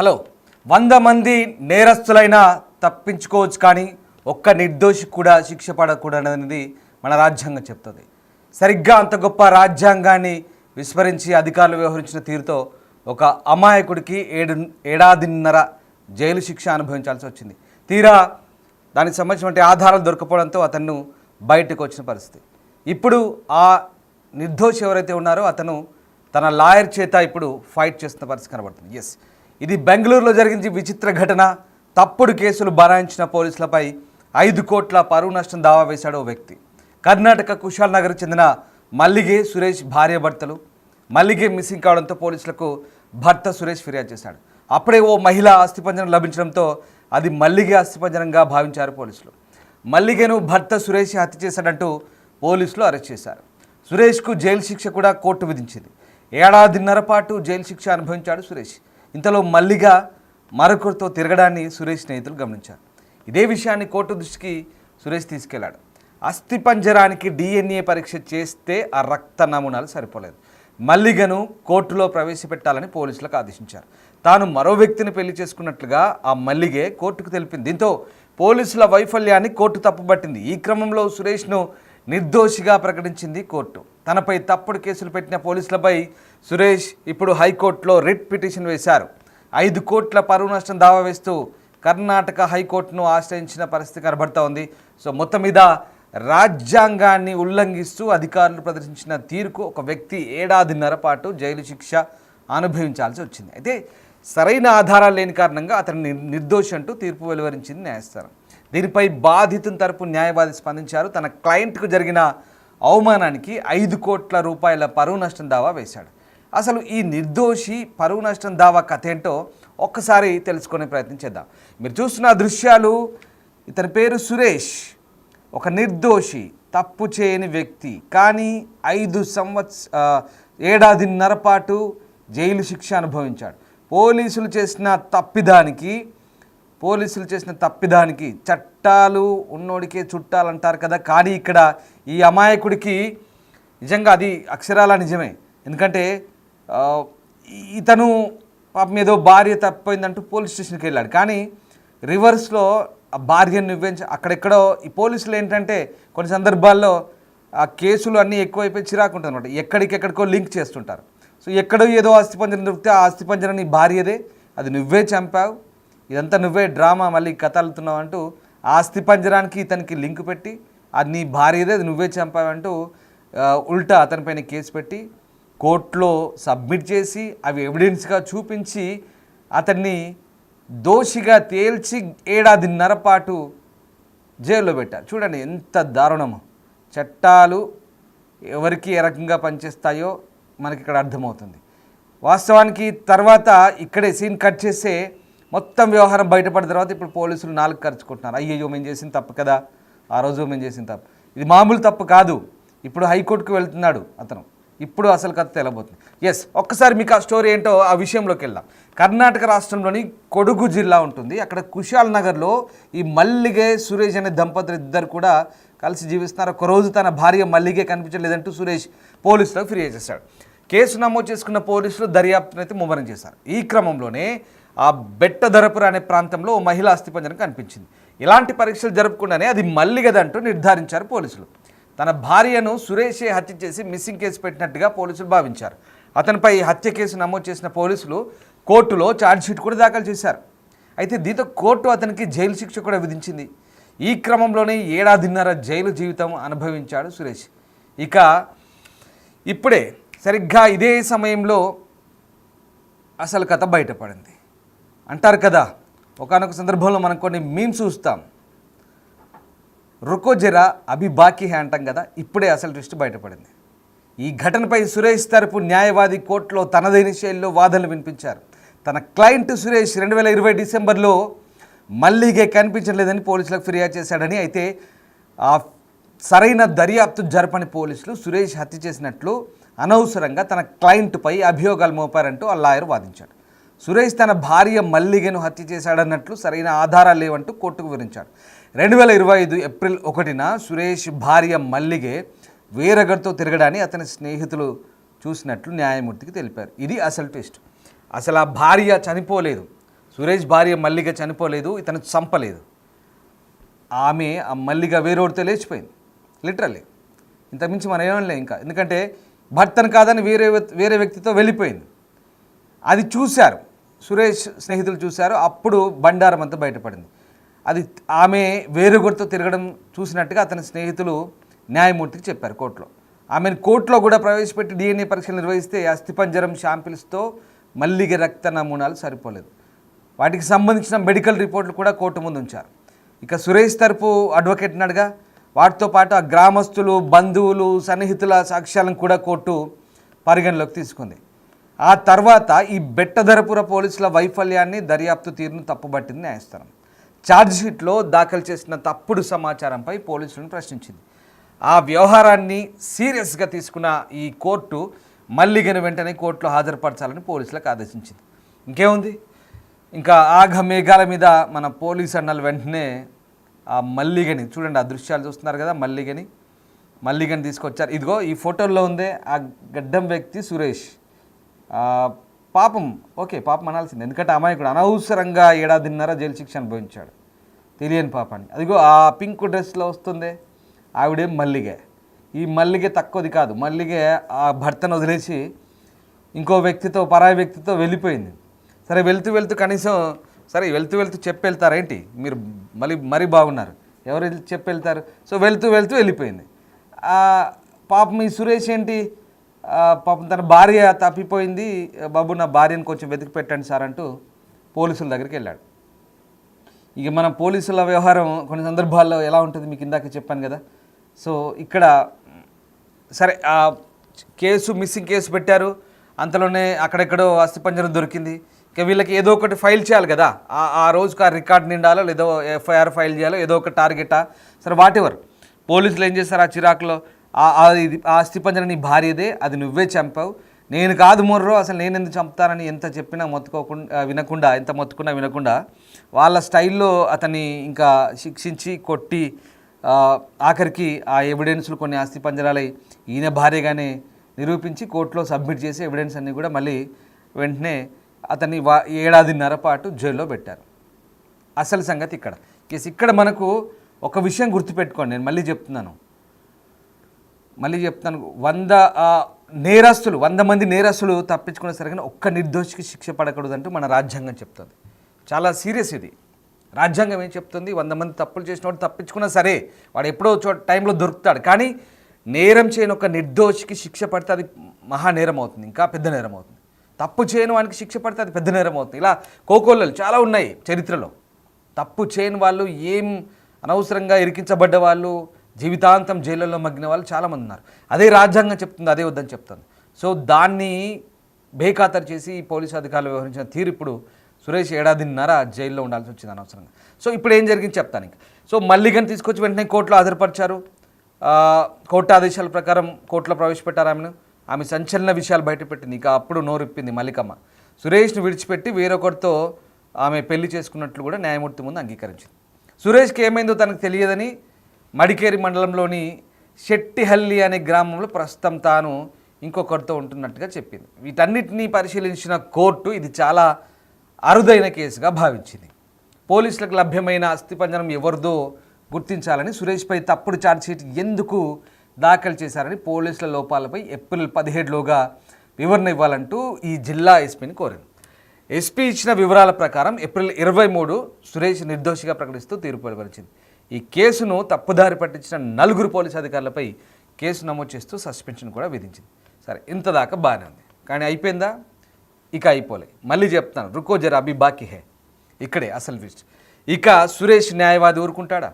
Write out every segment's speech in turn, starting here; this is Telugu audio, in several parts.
హలో 100 మంది నేరస్తులైనా తప్పించుకోవచ్చు, కానీ ఒక్క నిర్దోషి కూడా శిక్ష పడకూడదనేది మన రాజ్యాంగం చెప్తుంది. సరిగ్గా అంత గొప్ప రాజ్యాంగాన్ని విస్మరించి అధికారులు వ్యవహరించిన తీరుతో ఒక అమాయకుడికి ఏడాదిన్నర జైలు శిక్ష అనుభవించాల్సి వచ్చింది. తీరా దానికి సంబంధించిన ఆధారాలు దొరకపోవడంతో అతను బయటకు వచ్చిన పరిస్థితి. ఇప్పుడు ఆ నిర్దోషి ఎవరైతే ఉన్నారో అతను తన లాయర్ చేత ఇప్పుడు ఫైట్ చేస్తున్న పరిస్థితి కనబడుతుంది. ఎస్, ఇది బెంగళూరులో జరిగింది విచిత్ర ఘటన. తప్పుడు కేసులు బనాయించిన పోలీసులపై 5 కోట్ల పరువు నష్టం దావా వేశాడు ఓ వ్యక్తి. కర్ణాటక కుషాల్ నగర్ చెందిన మల్లిగే సురేష్ భార్యాభర్తలు. మల్లిగే మిస్సింగ్ కావడంతో పోలీసులకు భర్త సురేష్ ఫిర్యాదు చేశాడు. అప్పుడే ఓ మహిళ అస్థిపంజరం లభించడంతో అది మల్లిగే అస్థిపంజరంగా భావించారు పోలీసులు. మల్లిగేను భర్త సురేష్ హత్య చేశాడంటూ పోలీసులు అరెస్ట్ చేశారు. సురేష్కు జైలు శిక్ష కూడా కోర్టు విధించింది. ఏడాదిన్నర పాటు జైలు శిక్ష అనుభవించాడు సురేష్. ఇంతలో మల్లిగా మరొకరితో తిరగడాన్ని సురేష్ స్నేహితులు గమనించారు. ఇదే విషయాన్ని కోర్టు దృష్టికి సురేష్ తీసుకెళ్లాడు. అస్థిపంజరానికి DNA పరీక్ష చేస్తే ఆ రక్త నమూనాలు సరిపోలేదు. మల్లిగను కోర్టులో ప్రవేశపెట్టాలని పోలీసులకు ఆదేశించారు. తాను మరో వ్యక్తిని పెళ్లి చేసుకున్నట్లుగా ఆ మల్లిగే కోర్టుకు తెలిపింది. దీంతో పోలీసుల వైఫల్యాన్ని కోర్టు తప్పుపట్టింది. ఈ క్రమంలో సురేష్ను నిర్దోషిగా ప్రకటించింది కోర్టు. తనపై తప్పుడు కేసులు పెట్టిన పోలీసులపై సురేష్ ఇప్పుడు హైకోర్టులో రిట్ పిటిషన్ వేశారు. 5 కోట్ల పరువు నష్టం దావా వేస్తూ కర్ణాటక హైకోర్టును ఆశ్రయించిన పరిస్థితి కనబడుతూ ఉంది. సో మొత్తం మీద రాజ్యాంగాన్ని ఉల్లంఘిస్తూ అధికారులు ప్రదర్శించిన తీరుకు ఒక వ్యక్తి ఏడాదిన్నర పాటు జైలు శిక్ష అనుభవించాల్సి వచ్చింది. అయితే సరైన ఆధారాలు లేని కారణంగా అతన్ని నిర్దోషి అంటూ తీర్పు వెలువరించింది న్యాయస్థానం. దీనిపై బాధితుని తరపు న్యాయవాది స్పందించారు. తన క్లయింట్కు జరిగిన అవమానానికి 5 కోట్ల రూపాయల పరువు నష్టం దావా వేశాడు. అసలు ఈ నిర్దోషి పరువు నష్టం దావా కథ ఏంటో ఒక్కసారి తెలుసుకునే ప్రయత్నం చేద్దాం. మీరు చూస్తున్న దృశ్యాలు, ఇతని పేరు సురేష్, ఒక నిర్దోషి, తప్పు చేయని వ్యక్తి, కానీ 7.5 పాటు జైలు శిక్ష అనుభవించాడు. పోలీసులు చేసిన తప్పిదానికి చట్టాలు ఉన్నోడికే చుట్టాలంటారు కదా. కానీ ఇక్కడ ఈ అమాయకుడికి నిజంగా అది అక్షరాల నిజమే. ఎందుకంటే ఇతను పాపం ఏదో భార్య తప్పిపోయిందంటూ పోలీస్ స్టేషన్కి వెళ్ళాడు. కానీ రివర్స్లో ఆ భార్యను నువ్వేంచి అక్కడెక్కడో ఈ పోలీసులు ఏంటంటే కొన్ని సందర్భాల్లో ఆ కేసులు అన్నీ ఎక్కువైపోయి చిరాకుంటుంది అనమాట. ఎక్కడికెక్కడికో లింక్ చేస్తుంటారు. సో ఎక్కడో ఏదో ఆస్తిపంజరం దొరికితే ఆ ఆస్తిపంజరం నీ భార్యదే, అది నువ్వే చంపావు, ఇదంతా నువ్వే డ్రామా మళ్ళీ కథ అల్లుతున్నావు అంటూ ఆస్తిపంజరానికి ఇతనికి లింక్ పెట్టి అది నీ భార్యదే, అది నువ్వే చంపావంటూ ఉల్టా అతనిపైన కేసు పెట్టి కోర్టులో సబ్మిట్ చేసి అవి ఎవిడెన్స్గా చూపించి అతన్ని దోషిగా తేల్చి ఏడాదిన్నర పాటు జైల్లో పెట్టారు. చూడండి ఎంత దారుణమో. చట్టాలు ఎవరికి ఏ రకంగా పనిచేస్తాయో మనకి ఇక్కడ అర్థమవుతుంది. వాస్తవానికి తర్వాత ఇక్కడే సీన్ కట్ చేస్తే మొత్తం వ్యవహారం బయటపడిన తర్వాత ఇప్పుడు పోలీసులు నాలుగు ఖర్చుకుంటున్నారు. అయ్యయ్యో మేము చేసిన తప్పు కదా, ఆ రోజు మేము చేసిన తప్పు, ఇది మామూలు తప్పు కాదు. ఇప్పుడు హైకోర్టుకు వెళ్తున్నాడు అతను. ఇప్పుడు అసలు కథ తెలబోతుంది. ఎస్, ఒక్కసారి మీకు ఆ స్టోరీ ఏంటో ఆ విషయంలోకి వెళ్దాం. కర్ణాటక రాష్ట్రంలోని కొడుగు జిల్లా ఉంటుంది. అక్కడ కుషాల్ నగర్లో ఈ మల్లిగే సురేష్ అనే దంపతులు ఇద్దరు కూడా కలిసి జీవిస్తున్నారు. ఒకరోజు తన భార్య మల్లిగే కనిపించలేదంటూ సురేష్ పోలీసులకు ఫిర్యాదు చేశాడు. కేసు నమోదు చేసుకున్న పోలీసులు దర్యాప్తును అయితే ముమ్మరం చేశారు. ఈ క్రమంలోనే ఆ బెట్టదరపుర అనే ప్రాంతంలో ఓ మహిళ అస్థిపంజరం కనిపించింది. ఇలాంటి పరీక్షలు జరపకుండానే అది మల్లిగదంటూ నిర్ధారించారు పోలీసులు. తన భార్యను సురేషే హత్య చేసి మిస్సింగ్ కేసు పెట్టినట్టుగా పోలీసులు భావించారు. అతనిపై హత్య కేసు నమోదు చేసిన పోలీసులు కోర్టులో ఛార్జ్షీట్ కూడా దాఖలు చేశారు. అయితే దీంతో కోర్టు అతనికి జైలు శిక్ష కూడా విధించింది. ఈ క్రమంలోనే ఏడాదిన్నర జైలు జీవితం అనుభవించాడు సురేష్. ఇక ఇప్పుడే సరిగ్గా ఇదే సమయంలో అసలు కథ బయటపడింది. అంటారు కదా, ఒకానొక సందర్భంలో మనం కొన్ని మీమ్స్ చూస్తాం, రుకో జరా అభి బాకీ హే అంటాం కదా. ఇప్పుడే అసలు ట్విస్ట్ బయటపడింది. ఈ ఘటనపై సురేష్ తరపు న్యాయవాది కోర్టులో తనదైన శైలిలో వాదనలు వినిపించారు. తన క్లయింట్ సురేష్ 2020 డిసెంబర్లో మల్లిగే కనిపించలేదని పోలీసులకు ఫిర్యాదు చేశాడని, అయితే ఆ సరైన దర్యాప్తు జరపని పోలీసులు సురేష్ హత్య చేసినట్లు అనవసరంగా తన క్లయింట్పై అభియోగాలు మోపారంటూ ఆ లాయర్ వాదించాడు. సురేష్ తన భార్య మల్లిగను హత్య చేశాడన్నట్లు సరైన ఆధారాలు లేవంటూ కోర్టుకు వివరించాడు. 2025 ఏప్రిల్ 1న సురేష్ భార్య మల్లిగే వేరొకరితో తిరగడాన్ని అతని స్నేహితులు చూసినట్లు న్యాయమూర్తికి తెలిపారు. ఇది అసలు ట్విస్ట్. అసలు ఆ భార్య చనిపోలేదు, సురేష్ భార్య మల్లిక చనిపోలేదు, ఇతను చంపలేదు. ఆమె ఆ మల్లిక వేరేవాడితో లేచిపోయింది లిటరల్లీ. ఇంతకుమించి మనం ఏమనలే ఇంకా, ఎందుకంటే భర్తను కాదని వేరే వ్యక్తితో వెళ్ళిపోయింది. అది చూశారు, సురేష్ స్నేహితులు చూశారు. అప్పుడు బండారం అంతా బయటపడింది. అది ఆమె వేరొకరితో తిరగడం చూసినట్టుగా అతని స్నేహితులు న్యాయమూర్తికి చెప్పారు కోర్టులో. ఆమెను కోర్టులో కూడా ప్రవేశపెట్టి DNA పరీక్షలు నిర్వహిస్తే అస్థిపంజరం శాంపిల్స్తో మల్లిక రక్త నమూనాలు సరిపోలేదు. వాటికి సంబంధించిన మెడికల్ రిపోర్ట్లు కూడా కోర్టు ముందు ఉంచారు. ఇక సురేష్ తరపు అడ్వకేట్ నడగా వాటితో పాటు ఆ గ్రామస్తులు, బంధువులు, సన్నిహితుల సాక్ష్యాలను కూడా కోర్టు పరిగణలోకి తీసుకుంది. ఆ తర్వాత ఈ బెట్టధరపుర పోలీసుల వైఫల్యాన్ని, దర్యాప్తు తీరును తప్పుబట్టింది న్యాయస్థానం. ఛార్జ్షీట్లో దాఖలు చేసిన తప్పుడు సమాచారంపై పోలీసులను ప్రశ్నించింది. ఆ వ్యవహారాన్ని సీరియస్గా తీసుకున్న ఈ కోర్టు మల్లికను వెంటనే కోర్టులో హాజరుపరచాలని పోలీసులకు ఆదేశించింది. ఇంకేముంది, ఇంకా ఆఘ మేఘాల మీద మన పోలీసు అన్నలు వెంటనే ఆ మల్లికని చూడండి, ఆ దృశ్యాలు చూస్తున్నారు కదా, మల్లికని తీసుకొచ్చారు. ఇదిగో ఈ ఫోటోల్లో ఉందే ఆ గడ్డం వ్యక్తి సురేష్. పాపం, ఓకే పాపం అనాల్సింది, ఎందుకంటే అమాయకుడు అనవసరంగా 1.5 ఏళ్ల జైలు శిక్ష అనుభవించాడు, తెలియని పాపాన్ని. అదిగో ఆ పింక్ డ్రెస్లో వస్తుందే ఆవిడేం మల్లిగే. ఈ మల్లిగే తక్కువది కాదు, మల్లిగే ఆ భర్తను వదిలేసి ఇంకో వ్యక్తితో, పరాయి వ్యక్తితో వెళ్ళిపోయింది. సరే వెళ్తూ కనీసం సరే వెళ్తూ చెప్పి వెళ్తారేంటి మీరు, మరీ బాగున్నారు, ఎవరు చెప్పి వెళ్తారు? సో వెళ్తూ వెళ్ళిపోయింది. పాపం ఈ సురేష్ ఏంటి, పాపం తన భార్య తప్పిపోయింది, బాబు నా భార్యను కొంచెం వెతికి పెట్టండి సార్ అంటూ పోలీసుల దగ్గరికి వెళ్ళాడు. ఇక మన పోలీసుల వ్యవహారం కొన్ని సందర్భాల్లో ఎలా ఉంటుంది మీకు ఇందాక చెప్పాను కదా. సో ఇక్కడ సరే మిస్సింగ్ కేసు పెట్టారు, అంతలోనే అక్కడెక్కడో అస్థిపంజరం దొరికింది. ఇక వీళ్ళకి ఏదో ఒకటి ఫైల్ చేయాలి కదా, ఆ రోజుకి ఆ రికార్డు నిండాలో, లేదో FIR ఫైల్ చేయాలో, ఏదో ఒక టార్గెటా, సరే వాటెవర్. పోలీసులు ఏం చేస్తారు, ఆ చిరాకులో ఆ అస్థిపంజరం నీ భార్యదే, అది నువ్వే చంపావు, నేను కాదు మొర్రో, అసలు నేను ఎందుకు చంపుతానని ఎంత చెప్పినా వినకుండా ఎంత మొత్తుకున్నా వినకుండా వాళ్ళ స్టైల్లో అతన్ని ఇంకా శిక్షించి కొట్టి ఆఖరికి ఆ ఎవిడెన్స్లు కొన్ని అస్థిపంజరాలై ఈయన భార్యగానే నిరూపించి కోర్టులో సబ్మిట్ చేసి ఎవిడెన్స్ అన్నీ కూడా మళ్ళీ వెంటనే అతన్ని 1.5 ఏళ్ల పాటు జైల్లో పెట్టారు. అసలు సంగతి ఇక్కడ మనకు ఒక విషయం గుర్తుపెట్టుకోండి, నేను మళ్ళీ చెప్తున్నాను 100 మంది నేరస్తులు తప్పించుకునే సరిగ్గా ఒక్క నిర్దోషికి శిక్ష పడకూడదంటూ మన రాజ్యాంగం చెప్తుంది. చాలా సీరియస్ ఇది. రాజ్యాంగం ఏం చెప్తుంది, 100 మంది తప్పులు చేసిన వాడు తప్పించుకున్నా సరే వాడు ఎప్పుడో టైంలో దొరుకుతాడు, కానీ నేరం చేయని ఒక నిర్దోషికి శిక్ష పడితే అది మహానేరం అవుతుంది, ఇంకా పెద్ద నేరం అవుతుంది. తప్పు చేయని వానికి శిక్ష పడితే అది పెద్ద నేరం అవుతుంది. ఇలా కోకోళ్ళలు చాలా ఉన్నాయి చరిత్రలో. తప్పు చేయని వాళ్ళు, ఏం అనవసరంగా ఇరికించబడ్డ వాళ్ళు, జీవితాంతం జైళ్ళల్లో మగ్గిన వాళ్ళు చాలామంది ఉన్నారు. అదే రాజ్యాంగం చెప్తుంది, అదే వద్దని చెప్తుంది. సో దాన్ని బేఖాతరు చేసి పోలీసు అధికారులు వ్యవహరించిన తీరు ఇప్పుడు సురేష్ 1.5 ఏళ్ల జైల్లో ఉండాల్సి వచ్చింది అనవసరంగా. సో ఇప్పుడు ఏం జరిగింది చెప్తాను ఇంకా. సో మల్లికని తీసుకొచ్చి వెంటనే కోర్టులో హాజరుపరిచారు. కోర్టు ఆదేశాల ప్రకారం కోర్టులో ప్రవేశపెట్టారు ఆమె సంచలన విషయాలు బయటపెట్టింది. ఇక అప్పుడు నోరెప్పింది మల్లికమ్మ. సురేష్ను విడిచిపెట్టి వేరొకరితో ఆమె పెళ్లి చేసుకున్నట్లు కూడా న్యాయమూర్తి ముందు అంగీకరించింది. సురేష్కి ఏమైందో తనకు తెలియదని మడికేరి మండలంలోని శెట్టిహల్లి అనే గ్రామంలో ప్రస్తుతం తాను ఇంకొకరితో ఉంటున్నట్టుగా చెప్పింది. వీటన్నిటినీ పరిశీలించిన కోర్టు ఇది చాలా అరుదైన కేసుగా భావించింది. పోలీసులకు లభ్యమైన అస్థిపంజరం ఎవరిదో గుర్తించాలని, సురేష్పై తప్పుడు ఛార్జ్షీట్ ఎందుకు దాఖలు చేశారని పోలీసుల లోపాలపై ఏప్రిల్ 17లోగా వివరణ ఇవ్వాలంటూ ఈ జిల్లా ఎస్పీని కోరింది. ఎస్పీ ఇచ్చిన వివరాల ప్రకారం ఏప్రిల్ 23 సురేష్ నిర్దోషిగా ప్రకటిస్తూ తీర్పు వెలువరించింది. ఈ కేసును తప్పుదారి పట్టించిన 4 పోలీసు అధికారులపై కేసు నమోదు చేస్తూ సస్పెన్షన్ కూడా విధించింది. సరే ఇంతదాకా బాగానే ఉంది, కానీ అయిపోయిందా? ఇక అయిపోలే. మళ్ళీ చెప్తాను, రుకో జరా అభి బాకీ హే. ఇక్కడే అసలు విషయం. ఇక సురేష్ న్యాయవాది ఊరుకుంటాడా?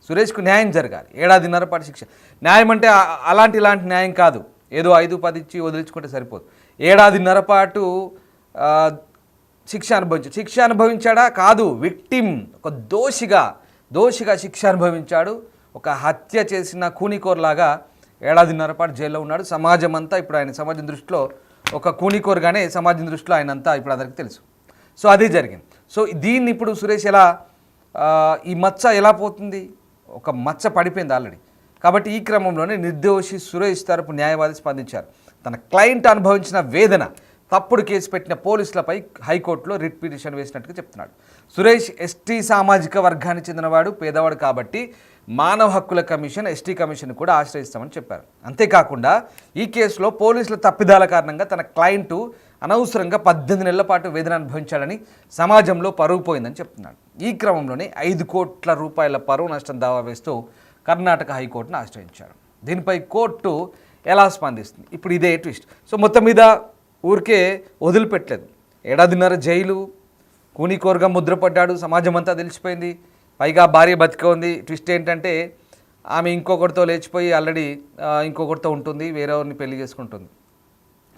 సురేష్కు న్యాయం జరగాలి, 1.5 ఏళ్ల పాటు శిక్ష. న్యాయం అంటే ఇలాంటి న్యాయం కాదు, ఏదో 5-10 ఇచ్చి వదిలించుకుంటే సరిపోదు. 1.5 ఏళ్ల పాటు శిక్ష అనుభవించాడా? కాదు, విక్టిమ్, ఒక దోషిగా శిక్ష అనుభవించాడు. ఒక హత్య చేసిన కూనికోర్లాగా 1.5 ఏళ్ల పాటు జైల్లో ఉన్నాడు. సమాజం అంతా ఇప్పుడు ఆయన సమాజం దృష్టిలో ఒక కూనికోరుగానే సమాజం దృష్టిలో ఆయనంతా ఇప్పుడు అందరికీ తెలుసు. సో అదే జరిగింది. సో దీన్ని ఇప్పుడు సురేష్ ఈ మచ్చ ఎలా పోతుంది? ఒక మచ్చ పడిపోయింది ఆల్రెడీ. కాబట్టి ఈ క్రమంలోనే నిర్దోషి సురేష్ తరపు న్యాయవాది స్పందించారు. తన క్లయింట్ అనుభవించిన వేదన తప్పుడు కేసు పెట్టిన పోలీసులపై హైకోర్టులో రిట్ పిటిషన్ వేసినట్టుగా చెప్తున్నాడు. సురేష్ ఎస్టీ సామాజిక వర్గానికి చెందినవాడు, పేదవాడు కాబట్టి మానవ హక్కుల కమిషన్, ఎస్టీ కమిషన్ కూడా ఆశ్రయిస్తామని చెప్పారు. అంతేకాకుండా ఈ కేసులో పోలీసుల తప్పిదాల కారణంగా తన క్లయింటు అనవసరంగా 18 నెలల పాటు వేదన అనుభవించాడని, సమాజంలో పరువు పోయిందని చెప్తున్నాడు. ఈ క్రమంలోనే 5 కోట్ల రూపాయల పరువు నష్టం దావా వేస్తూ కర్ణాటక హైకోర్టును ఆశ్రయించాడు. దీనిపై కోర్టు ఎలా స్పందిస్తుంది? ఇప్పుడు ఇదే ట్విస్ట్. సో మొత్తం మీద ఊరికే వదిలిపెట్టలేదు. 1.5 ఏడాది జైలు, కూనికోరుగా ముద్రపడ్డాడు, సమాజం అంతా తెలిసిపోయింది. పైగా భార్య బతికే ఉంది. ట్విస్ట్ ఏంటంటే ఆమె ఇంకొకరితో లేచిపోయి ఆల్రెడీ ఇంకొకరితో ఉంటుంది, వేరేవారిని పెళ్లి చేసుకుంటుంది.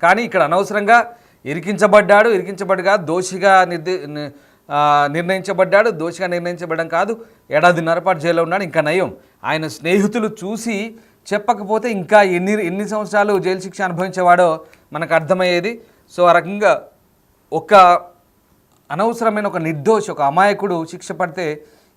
కానీ ఇక్కడ అనవసరంగా ఇరికించబడ్డగా దోషిగా నిర్ణయించబడ్డాడు. దోషిగా నిర్ణయించబడడం కాదు, 1.5 ఏడాది పాటు జైల్లో ఉన్నాడు. ఇంకా నయం, ఆయన స్నేహితులు చూసి చెప్పకపోతే ఇంకా ఎన్ని సంవత్సరాలు జైలు శిక్ష అనుభవించేవాడో మనకు అర్థమయ్యేది. సో ఆ రకంగా ఒక అనవసరమైన ఒక నిర్దోషి, ఒక అమాయకుడు శిక్ష పడితే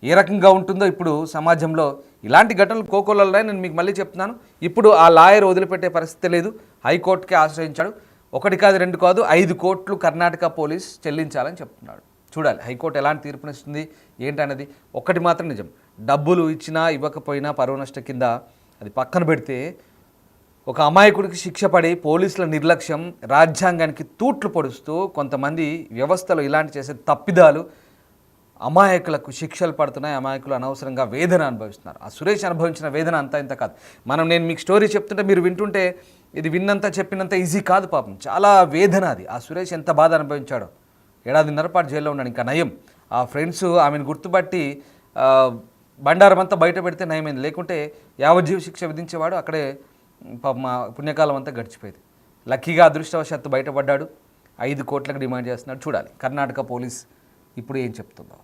ఏ రకంగా ఉంటుందో ఇప్పుడు సమాజంలో ఇలాంటి ఘటనలు కోకోలలో నేను మీకు మళ్ళీ చెప్తున్నాను. ఇప్పుడు ఆ లాయర్ వదిలిపెట్టే పరిస్థితి లేదు, హైకోర్టుకే ఆశ్రయించాడు. 1 కాదు 2 కాదు 5 కోట్లు కర్ణాటక పోలీస్ చెల్లించాలని చెప్తున్నాడు. చూడాలి హైకోర్టు ఎలాంటి తీర్పునిస్తుంది ఏంటనేది. ఒకటి మాత్రం నిజం, డబ్బులు ఇచ్చినా ఇవ్వకపోయినా పరువు నష్టం కింద అది పక్కన పెడితే ఒక అమాయకుడికి శిక్ష పడి పోలీసుల నిర్లక్ష్యం, రాజ్యాంగానికి తూట్లు పొడుస్తూ కొంతమంది వ్యవస్థలో ఇలాంటి చేసే తప్పిదాలు అమాయకులకు శిక్షలు పడుతున్నాయి. అమాయకులు అనవసరంగా వేదన అనుభవిస్తున్నారు. ఆ సురేష్ అనుభవించిన వేదన అంతా ఇంత కాదు. నేను మీకు స్టోరీ చెప్తుంటే మీరు వింటుంటే ఇది విన్నంత చెప్పినంత ఈజీ కాదు. పాపం చాలా వేదన అది. ఆ సురేష్ ఎంత బాధ అనుభవించాడో. 1.5 ఏడాది పాటు జైల్లో ఉన్నాడు. ఇంకా నయం, ఆ ఫ్రెండ్స్ ఆమెను గుర్తుపట్టి బండారం అంతా బయట పెడితే నయమైంది. లేకుంటే యావజ్జీవ శిక్ష విధించేవాడు. అక్కడే మా పుణ్యకాలం అంతా గడిచిపోయేది. లక్కీగా అదృష్టవశాత్తు బయటపడ్డాడు. 5 కోట్లకు డిమాండ్ చేస్తున్నాడు. చూడాలి కర్ణాటక పోలీస్ ఇప్పుడు ఏం చెప్తుందో.